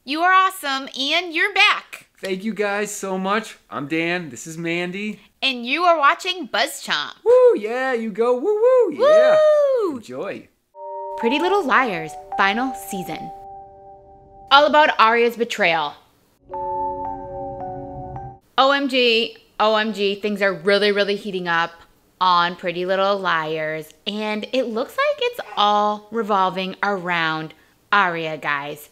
You are awesome, and you're back. Thank you guys so much. I'm Dan. This is Mandy. And you are watching BuzzChomp. Woo, yeah, you go. Woo, woo, yeah. Woo! Enjoy. Pretty Little Liars, final season. All about Aria's betrayal. OMG, things are really heating up on Pretty Little Liars, and it looks like it's all revolving around Aria, guys.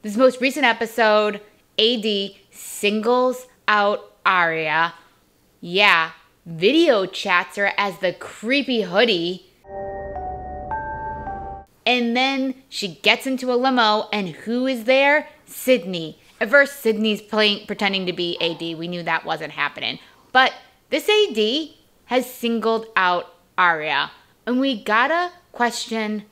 This most recent episode, AD singles out Aria. Yeah, video chats her as the creepy hoodie. And then she gets into a limo, and who is there? Sydney. At first, Sydney's pretending to be AD. We knew that wasn't happening. But this AD has singled out Aria, and we gotta question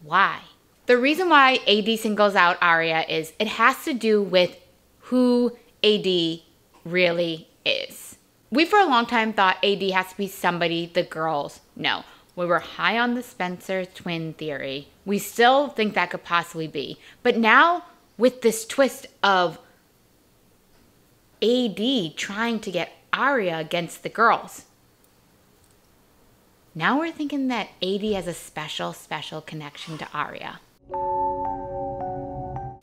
why. The reason why AD singles out Aria is it has to do with who AD really is. We for a long time thought AD has to be somebody the girls know. We were high on the Spencer twin theory. We still think that could possibly be. But now with this twist of AD trying to get Aria against the girls, now we're thinking that AD has a special connection to Aria.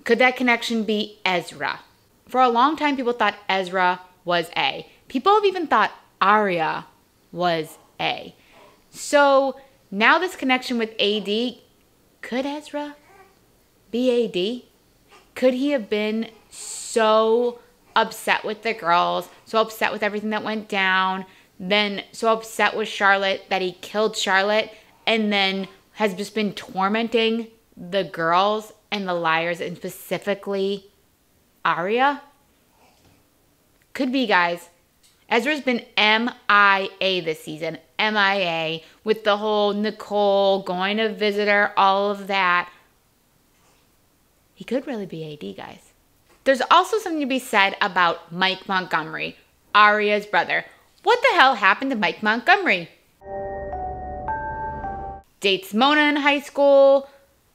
Could that connection be Ezra? For a long time, people thought Ezra was A. People have even thought Aria was A. So now this connection with AD, could Ezra be AD? Could he have been so upset with the girls, so upset with everything that went down, then so upset with Charlotte that he killed Charlotte, and then has just been tormenting the girls and the liars, and specifically Aria? Could be, guys. Ezra's been MIA this season. MIA with the whole Nicole going to visit her, all of that. He could really be AD, guys. There's also something to be said about Mike Montgomery, Aria's brother. What the hell happened to Mike Montgomery? Dates Mona in high school.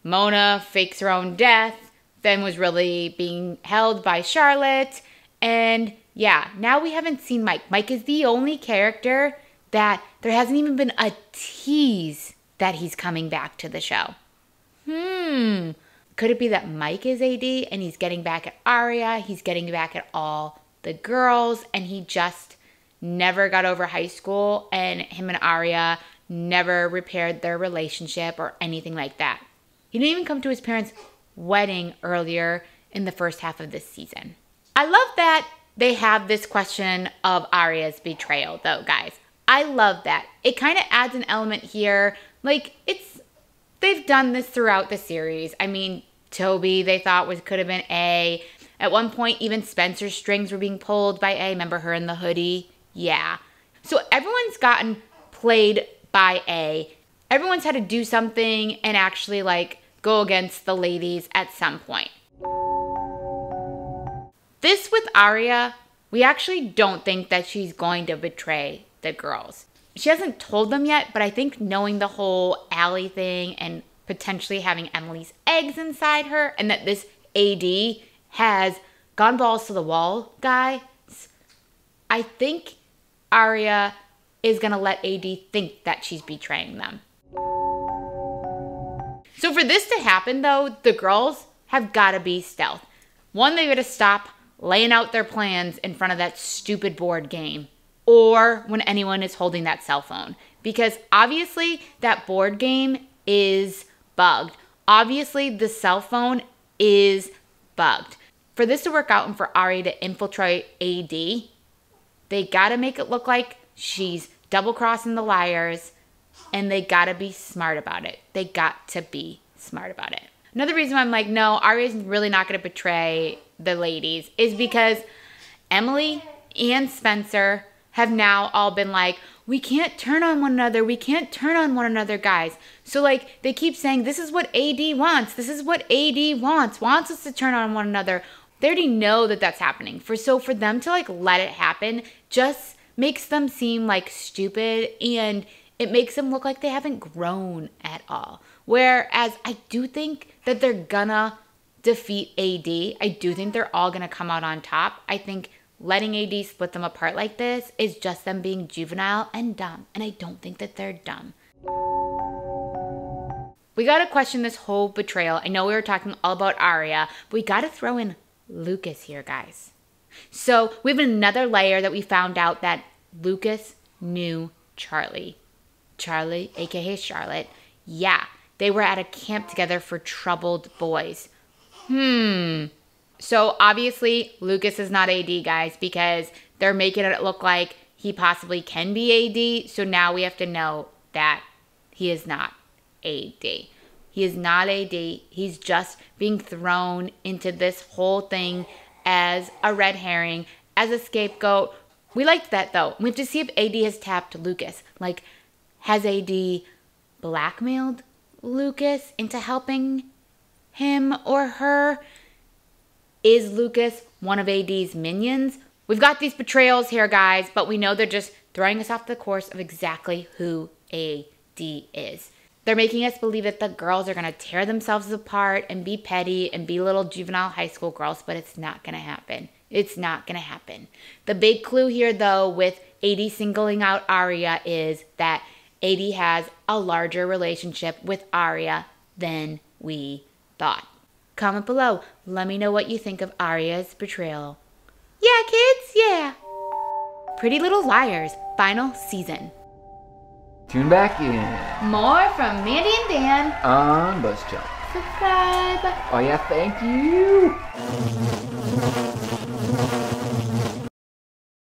Mona fakes her own death, then was really being held by Charlotte. And yeah, now we haven't seen Mike. Mike is the only character that there hasn't even been a tease that he's coming back to the show. Could it be that Mike is AD and he's getting back at Aria, he's getting back at all the girls, and he just never got over high school, and him and Aria never repaired their relationship or anything like that? He didn't even come to his parents' wedding earlier in the first half of this season. I love that they have this question of Aria's betrayal, though, guys. I love that. It kind of adds an element here. Like, they've done this throughout the series. I mean, Toby, they thought could have been A. At one point, even Spencer's strings were being pulled by A. Remember her in the hoodie? Yeah. So everyone's gotten played by A. Everyone's had to do something and actually, go against the ladies at some point. This with Aria, we actually don't think that she's going to betray the girls. She hasn't told them yet, but I think knowing the whole Allie thing and potentially having Emily's eggs inside her, and that this AD has gone balls to the wall, guys, I think Aria is going to let AD think that she's betraying them. So for this to happen, though, the girls have got to be stealth. One, they got to stop laying out their plans in front of that stupid board game, or when anyone is holding that cell phone. Because obviously that board game is bugged. Obviously the cell phone is bugged. For this to work out and for Aria to infiltrate AD, they got to make it look like she's double-crossing the liars, and they got to be smart about it. They got to be smart about it. Another reason why I'm like, no, Aria's really not going to betray the ladies is because Emily and Spencer have now all been like, we can't turn on one another. We can't turn on one another, guys. So they keep saying, this is what AD wants. This is what AD wants us to turn on one another. They already know that that's happening. So for them to let it happen just makes them seem stupid, and it makes them look like they haven't grown at all. Whereas I do think that they're gonna defeat AD. I do think they're all going to come out on top. I think letting AD split them apart like this is just them being juvenile and dumb. And I don't think that they're dumb. We got to question this whole betrayal. I know we were talking all about Aria, but we got to throw in Lucas here, guys. So we have another layer that we found out that Lucas knew Charlie. Charlie, aka Charlotte. Yeah, they were at a camp together for troubled boys. So obviously Lucas is not AD, guys, because they're making it look like he possibly can be AD. So now we have to know that he is not AD. He is not AD. He's just being thrown into this whole thing as a red herring, as a scapegoat. We liked that, though. We have to see if AD has tapped Lucas. Like, has AD blackmailed Lucas into helping him or her? Is Lucas one of AD's minions? We've got these betrayals here, guys, but we know they're just throwing us off the course of exactly who AD is. They're making us believe that the girls are going to tear themselves apart and be petty and be little juvenile high school girls, but it's not going to happen. It's not going to happen. The big clue here, though, with AD singling out Aria is that AD has a larger relationship with Aria than we thought. Comment below. Let me know what you think of Aria's betrayal. Yeah, kids, yeah. Pretty Little Liars, final season. Tune back in. More from Mandy and Dan On BuzzChomp. Subscribe. Oh yeah, thank you.